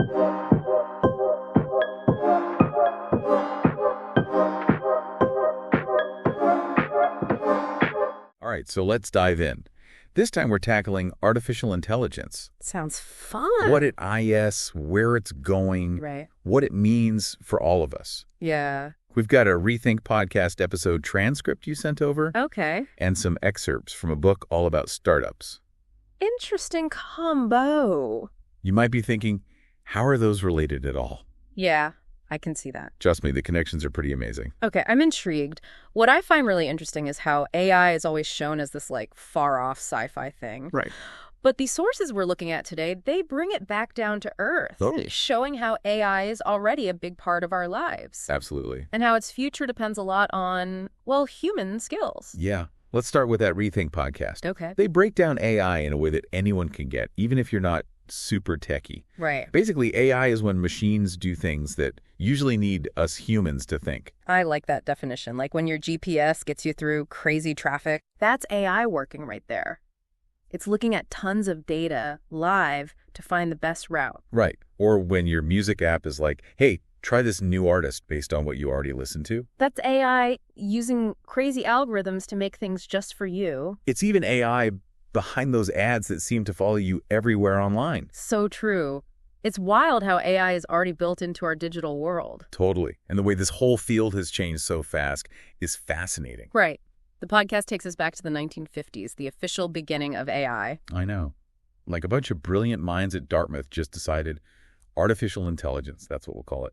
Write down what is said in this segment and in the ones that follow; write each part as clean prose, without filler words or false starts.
All right, so let's dive in. This time we're tackling artificial intelligence. Sounds fun. What it is, where it's going, Right. what it means for all of us. Yeah. We've got a Rethynk Podcast episode transcript you sent over Okay. and some excerpts from a book all about startups. Interesting combo. You might be thinking, how are those related at all? Yeah, I can see that. Trust me, the connections are pretty amazing. Okay, I'm intrigued. What I find really interesting is how AI is always shown as this like far-off sci-fi thing. Right. But the sources we're looking at today, they bring it back down to earth, Totally. showing how AI is already a big part of our lives. Absolutely. And how its future depends a lot on, well, human skills. Yeah. Let's start with that Rethynk Podcast. Okay. They break down AI in a way that anyone can get, even if you're not super techie. Right. Basically, AI is when machines do things that usually need us humans to think. I like that definition. Like when your GPS gets you through crazy traffic, that's AI working right there. It's looking at tons of data live to find the best route. Right. Or when your music app is like, hey, try this new artist based on what you already listened to. That's AI using crazy algorithms to make things just for you. It's even AI behind those ads that seem to follow you everywhere online. So true. It's wild how AI is already built into our digital world. Totally. And the way this whole field has changed so fast is fascinating. Right. The podcast takes us back to the 1950s, the official beginning of AI. I know. Like a bunch of brilliant minds at Dartmouth just decided artificial intelligence, that's what we'll call it,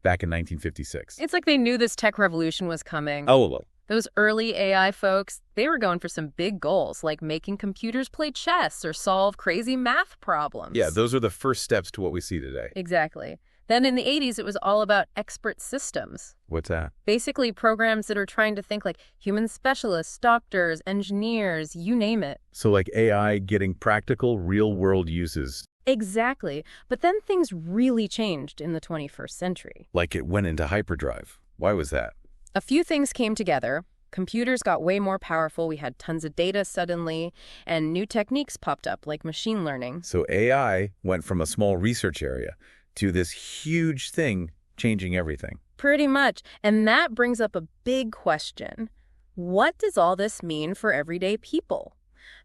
back in 1956. It's like they knew this tech revolution was coming. Oh, look. Those early AI folks, they were going for some big goals, like making computers play chess or solve crazy math problems. Yeah, those are the first steps to what we see today. Exactly. Then in the 80s, it was all about expert systems. What's that? Basically, programs that are trying to think like human specialists, doctors, engineers, you name it. So like AI getting practical, real-world uses. Exactly. But then things really changed in the 21st century. Like it went into hyperdrive. Why was that? A few things came together. Computers got way more powerful. We had tons of data suddenly, and new techniques popped up like machine learning. So AI went from a small research area to this huge thing changing everything. Pretty much. And that brings up a big question. What does all this mean for everyday people?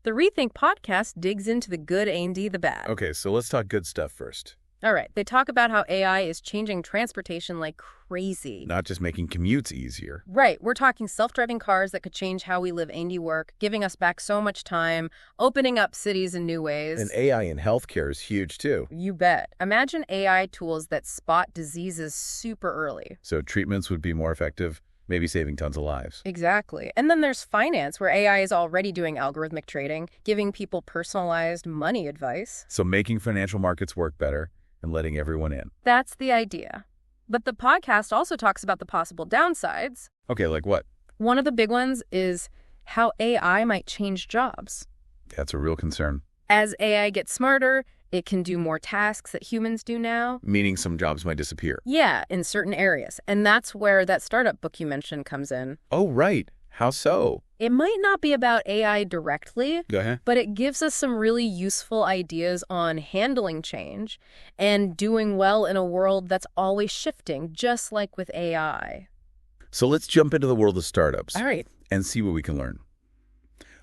The Rethynk Podcast digs into the good and the bad. Okay, so let's talk good stuff first. All right. They talk about how AI is changing transportation like crazy. Not just making commutes easier. Right. We're talking self-driving cars that could change how we live and work, giving us back so much time, opening up cities in new ways. And AI in healthcare is huge too. You bet. Imagine AI tools that spot diseases super early. So treatments would be more effective, maybe saving tons of lives. Exactly. And then there's finance, where AI is already doing algorithmic trading, giving people personalized money advice. So making financial markets work better and letting everyone in. That's the idea. But the podcast also talks about the possible downsides. Okay, like what? One of the big ones is how AI might change jobs. That's a real concern. As AI gets smarter, it can do more tasks that humans do now. Meaning some jobs might disappear. Yeah, in certain areas. And that's where that startup book you mentioned comes in. Oh, right. How so? It might not be about AI directly, Go ahead. but it gives us some really useful ideas on handling change and doing well in a world that's always shifting, just like with AI. So let's jump into the world of startups. All right. And see what we can learn.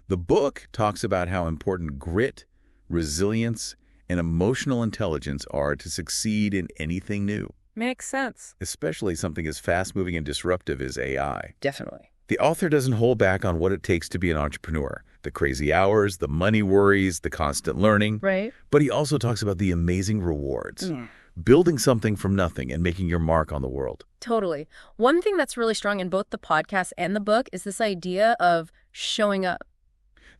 The book talks about how important grit, resilience, and emotional intelligence are to succeed in anything new, Makes sense. especially something as fast-moving and disruptive as AI. Definitely. The author doesn't hold back on what it takes to be an entrepreneur, the crazy hours, the money worries, the constant learning. Right. But he also talks about the amazing rewards, building something from nothing and making your mark on the world. Totally. One thing that's really strong in both the podcast and the book is this idea of showing up.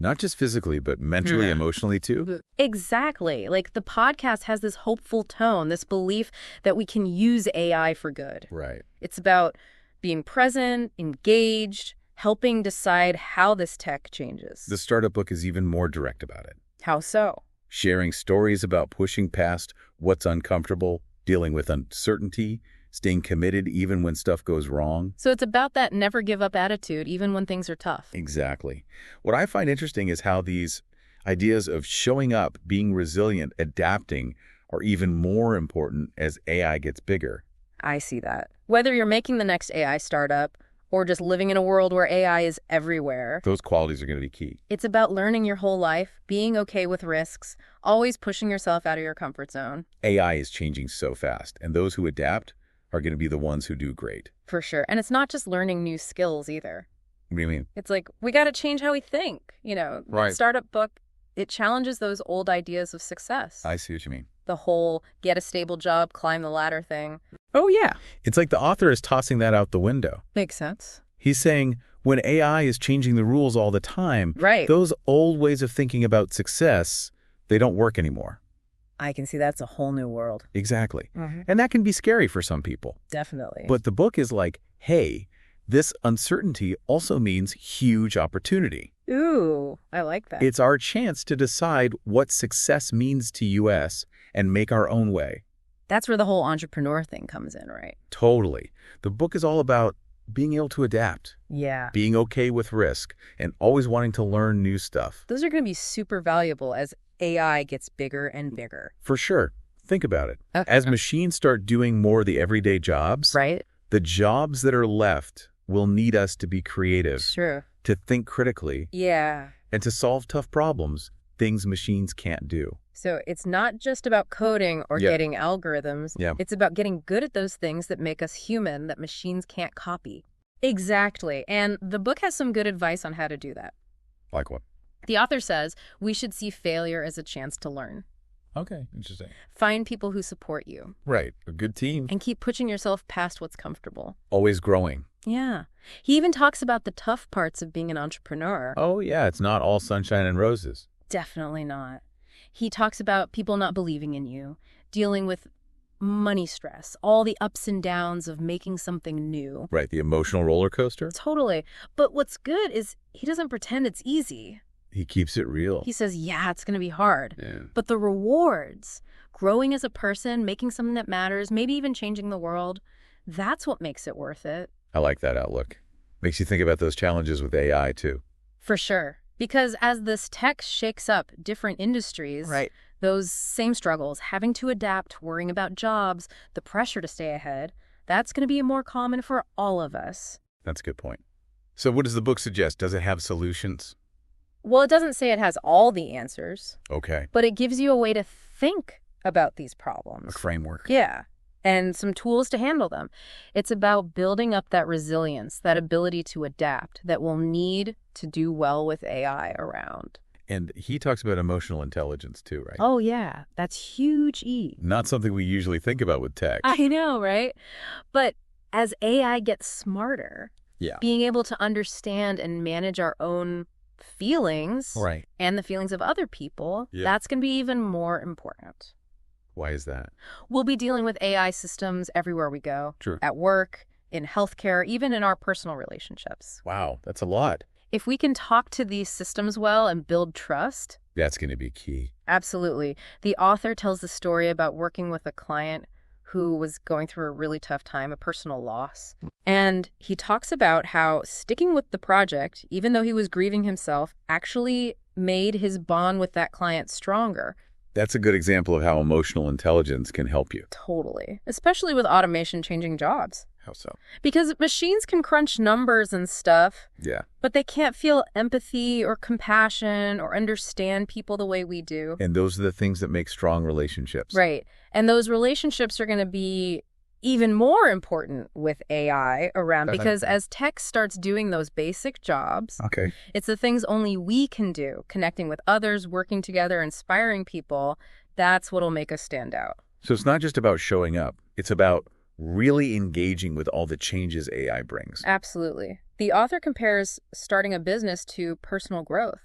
Not just physically, but mentally, emotionally too. Exactly. Like the podcast has this hopeful tone, this belief that we can use AI for good. Right. It's about being present, engaged, helping decide how this tech changes. The startup book is even more direct about it. How so? Sharing stories about pushing past what's uncomfortable, dealing with uncertainty, staying committed even when stuff goes wrong. So it's about that never give up attitude, even when things are tough. Exactly. What I find interesting is how these ideas of showing up, being resilient, adapting are even more important as AI gets bigger. I see that. Whether you're making the next AI startup or just living in a world where AI is everywhere, Those qualities are going to be key. it's about learning your whole life, being okay with risks, always pushing yourself out of your comfort zone. AI is changing so fast, and those who adapt are going to be the ones who do great. For sure. And it's not just learning new skills either. What do you mean? It's like, we got to change how we think. Right. Startup book, it challenges those old ideas of success. I see what you mean. The whole get a stable job, climb the ladder thing. Oh, yeah. It's like the author is tossing that out the window. Makes sense. He's saying when AI is changing the rules all the time, Right. those old ways of thinking about success, they don't work anymore. I can see that's a whole new world. Exactly. And that can be scary for some people. Definitely. But the book is like, hey, this uncertainty also means huge opportunity. Ooh, I like that. It's our chance to decide what success means to us and make our own way. That's where the whole entrepreneur thing comes in, right? Totally. The book is all about being able to adapt, Yeah. being okay with risk, and always wanting to learn new stuff. Those are going to be super valuable as AI gets bigger and bigger. For sure. Think about it. Okay. As machines start doing more of the everyday jobs, Right? the jobs that are left will need us to be creative, Sure. to think critically, Yeah. and to solve tough problems, things machines can't do. So it's not just about coding or Yeah. getting algorithms. Yeah. It's about getting good at those things that make us human that machines can't copy. Exactly. And the book has some good advice on how to do that. Like what? The author says we should see failure as a chance to learn. Okay, interesting. Find people who support you Right. A good team. and keep pushing yourself past what's comfortable. Always growing. Yeah. He even talks about the tough parts of being an entrepreneur. Oh, yeah, it's not all sunshine and roses. Definitely not. He talks about people not believing in you, dealing with money stress, all the ups and downs of making something new. Right, the emotional roller coaster. Totally. But what's good is he doesn't pretend it's easy. He keeps it real. He says, yeah, it's going to be hard. Yeah. But the rewards, growing as a person, making something that matters, maybe even changing the world, that's what makes it worth it. I like that outlook. Makes you think about those challenges with AI, too. For sure. Because as this tech shakes up different industries, those same struggles, having to adapt, worrying about jobs, the pressure to stay ahead, that's going to be more common for all of us. That's a good point. So what does the book suggest? Does it have solutions? Well, it doesn't say it has all the answers, Okay. but it gives you a way to think about these problems. A framework. Yeah. And some tools to handle them. It's about building up that resilience, that ability to adapt that we'll need to do well with AI around. And he talks about emotional intelligence, too, right? Oh, yeah. That's huge E. Not something we usually think about with tech. I know, right? But as AI gets smarter, Yeah. being able to understand and manage our own feelings Right. and the feelings of other people, Yeah. that's going to be even more important. Why is that? We'll be dealing with AI systems everywhere we go. True. At work, in healthcare, even in our personal relationships. Wow, that's a lot. If we can talk to these systems well and build trust, That's going to be key. absolutely. The author tells the story about working with a client who was going through a really tough time, a personal loss. And he talks about how sticking with the project, even though he was grieving himself, actually made his bond with that client stronger. That's a good example of how emotional intelligence can help you. Totally. Especially with automation changing jobs. How so? Because machines can crunch numbers and stuff, Yeah. but they can't feel empathy or compassion or understand people the way we do. And those are the things that make strong relationships. Right. And those relationships are going to be even more important with AI around because as tech starts doing those basic jobs, Okay. it's the things only we can do, connecting with others, working together, inspiring people. That's what'll make us stand out. So it's not just about showing up. It's about really engaging with all the changes AI brings. Absolutely. The author compares starting a business to personal growth.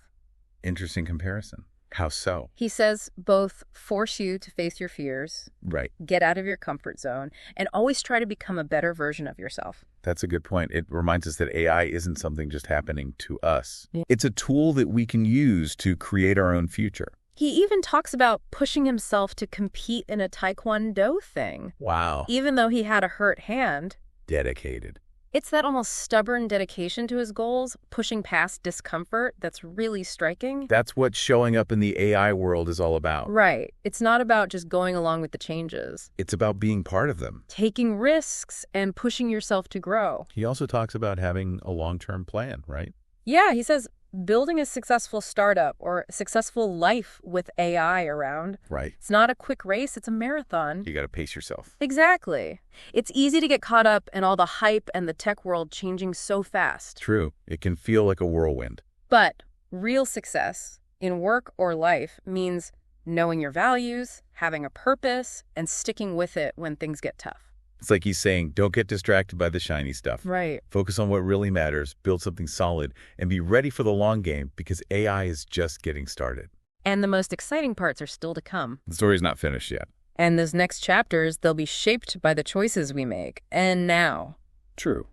Interesting comparison. How so? He says both force you to face your fears, Right. get out of your comfort zone, and always try to become a better version of yourself. That's a good point. It reminds us that AI isn't something just happening to us. Yeah. It's a tool that we can use to create our own future. He even talks about pushing himself to compete in a taekwondo thing. Wow. Even though he had a hurt hand, Dedicated. It's that almost stubborn dedication to his goals, pushing past discomfort, that's really striking. That's what showing up in the AI world is all about. Right. It's not about just going along with the changes. It's about being part of them. Taking risks and pushing yourself to grow. He also talks about having a long-term plan, right? Yeah, he says building a successful startup or a successful life with AI around. Right. It's not a quick race, it's a marathon. You got to pace yourself. Exactly. It's easy to get caught up in all the hype and the tech world changing so fast. True. It can feel like a whirlwind. But real success in work or life means knowing your values, having a purpose, and sticking with it when things get tough. It's like he's saying, don't get distracted by the shiny stuff. Right. Focus on what really matters, build something solid, and be ready for the long game because AI is just getting started. And the most exciting parts are still to come. The story's not finished yet. And those next chapters, they'll be shaped by the choices we make. And now. True.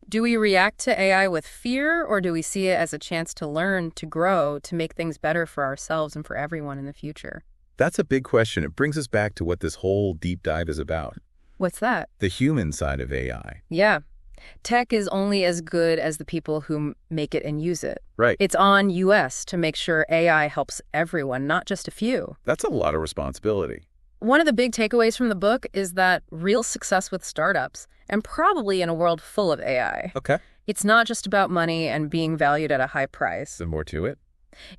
Do we react to AI with fear, or do we see it as a chance to learn, to grow, to make things better for ourselves and for everyone in the future? That's a big question. It brings us back to what this whole deep dive is about. What's that? The human side of AI. Yeah. Tech is only as good as the people who make it and use it. Right. It's on us to make sure AI helps everyone, not just a few. That's a lot of responsibility. One of the big takeaways from the book is that real success with startups, and probably in a world full of AI, Okay. it's not just about money and being valued at a high price. There's more to it.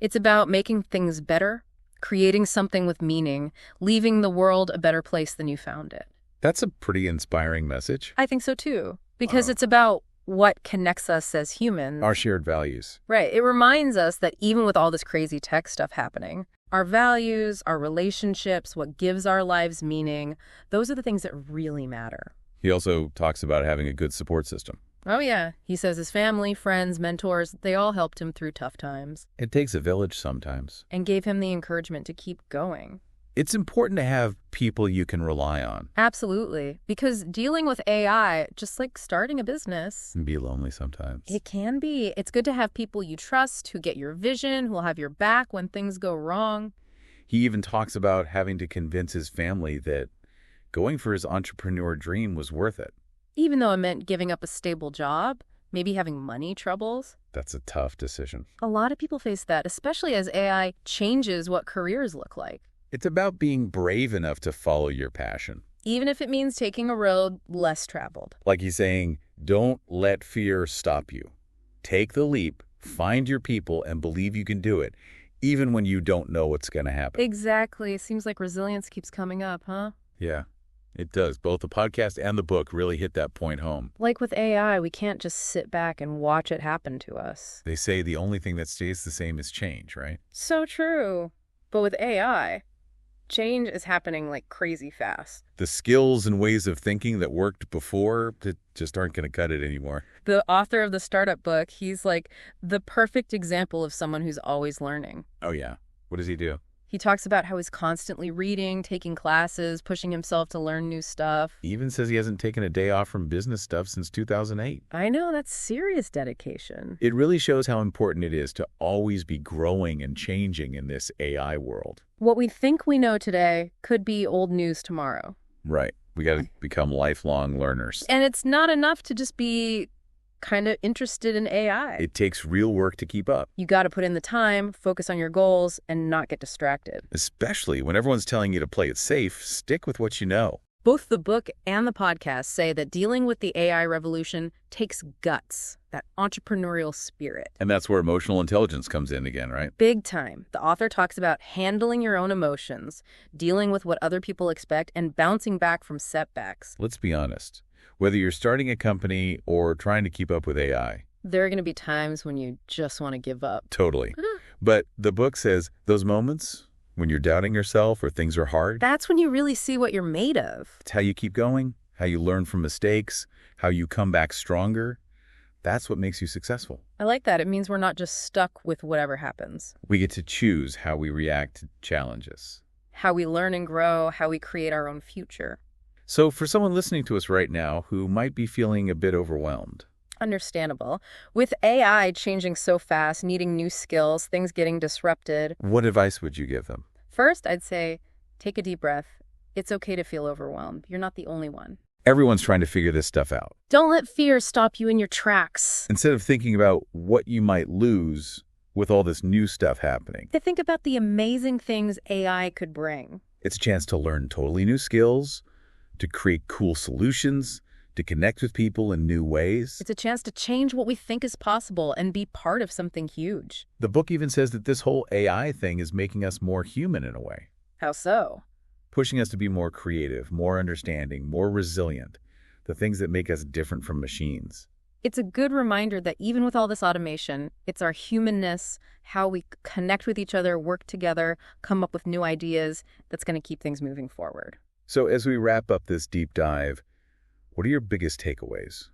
It's about making things better, creating something with meaning, leaving the world a better place than you found it. That's a pretty inspiring message. I think so too, because Wow. it's about what connects us as humans. Our shared values. Right. It reminds us that even with all this crazy tech stuff happening, our values, our relationships, what gives our lives meaning, those are the things that really matter. He also talks about having a good support system. Oh, yeah. He says his family, friends, mentors, they all helped him through tough times It takes a village sometimes. and gave him the encouragement to keep going. It's important to have people you can rely on. Absolutely. Because dealing with AI, just like starting a business, And be lonely sometimes. it can be. It's good to have people you trust who get your vision, who will have your back when things go wrong. He even talks about having to convince his family that going for his entrepreneur dream was worth it. Even though it meant giving up a stable job, maybe having money troubles. That's a tough decision. A lot of people face that, especially as AI changes what careers look like. It's about being brave enough to follow your passion. Even if it means taking a road less traveled. Like he's saying, don't let fear stop you. Take the leap, find your people, and believe you can do it, even when you don't know what's going to happen. Exactly. It seems like resilience keeps coming up, huh? Yeah, it does. Both the podcast and the book really hit that point home. Like with AI, we can't just sit back and watch it happen to us. They say the only thing that stays the same is change, right? So true. But with AI, change is happening like crazy fast. The skills and ways of thinking that worked before just aren't going to cut it anymore. The author of the startup book, he's like the perfect example of someone who's always learning. Oh, yeah. What does he do? He talks about how he's constantly reading, taking classes, pushing himself to learn new stuff. He even says he hasn't taken a day off from business stuff since 2008. I know, that's serious dedication. It really shows how important it is to always be growing and changing in this AI world. What we think we know today could be old news tomorrow. Right. We got to become lifelong learners. And it's not enough to just be kind of interested in AI. It takes real work to keep up, You got to put in the time, focus on your goals, and not get distracted. especially when everyone's telling you to play it safe. Stick with what you know. Both the book and the podcast say that dealing with the AI revolution takes guts, that entrepreneurial spirit. And that's where emotional intelligence comes in again, right? Big time. The author talks about handling your own emotions, dealing with what other people expect, and bouncing back from setbacks. Let's be honest. Whether you're starting a company or trying to keep up with AI, There are going to be times when you just want to give up. totally. But the book says those moments when you're doubting yourself or things are hard, That's when you really see what you're made of. it's how you keep going, how you learn from mistakes, how you come back stronger. That's what makes you successful. I like that. It means we're not just stuck with whatever happens. We get to choose how we react to challenges. How we learn and grow, how we create our own future. So for someone listening to us right now who might be feeling a bit overwhelmed, Understandable. With AI changing so fast, needing new skills, things getting disrupted, what advice would you give them? first I'd say take a deep breath. It's okay to feel overwhelmed. You're not the only one. Everyone's trying to figure this stuff out. Don't let fear stop you in your tracks. Instead of thinking about what you might lose with all this new stuff happening, To think about the amazing things AI could bring. it's a chance to learn totally new skills, to create cool solutions, to connect with people in new ways. It's a chance to change what we think is possible and be part of something huge. The book even says that this whole AI thing is making us more human in a way, How so? pushing us to be more creative, more understanding, more resilient, the things that make us different from machines. It's a good reminder that even with all this automation, it's our humanness, how we connect with each other, work together, come up with new ideas that's going to keep things moving forward. So as we wrap up this deep dive, what are your biggest takeaways?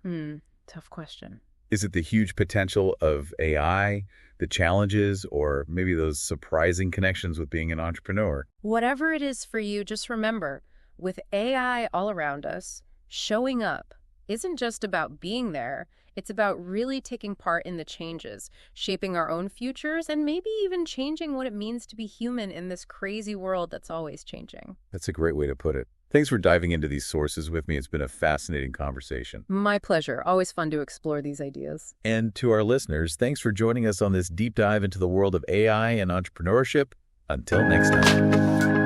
Tough question. Is it the huge potential of AI, the challenges, or maybe those surprising connections with being an entrepreneur? Whatever it is for you, just remember, with AI all around us, showing up isn't just about being there. It's about really taking part in the changes, shaping our own futures, and maybe even changing what it means to be human in this crazy world that's always changing. That's a great way to put it. Thanks for diving into these sources with me. It's been a fascinating conversation. My pleasure. Always fun to explore these ideas. And to our listeners, thanks for joining us on this deep dive into the world of AI and entrepreneurship. Until next time.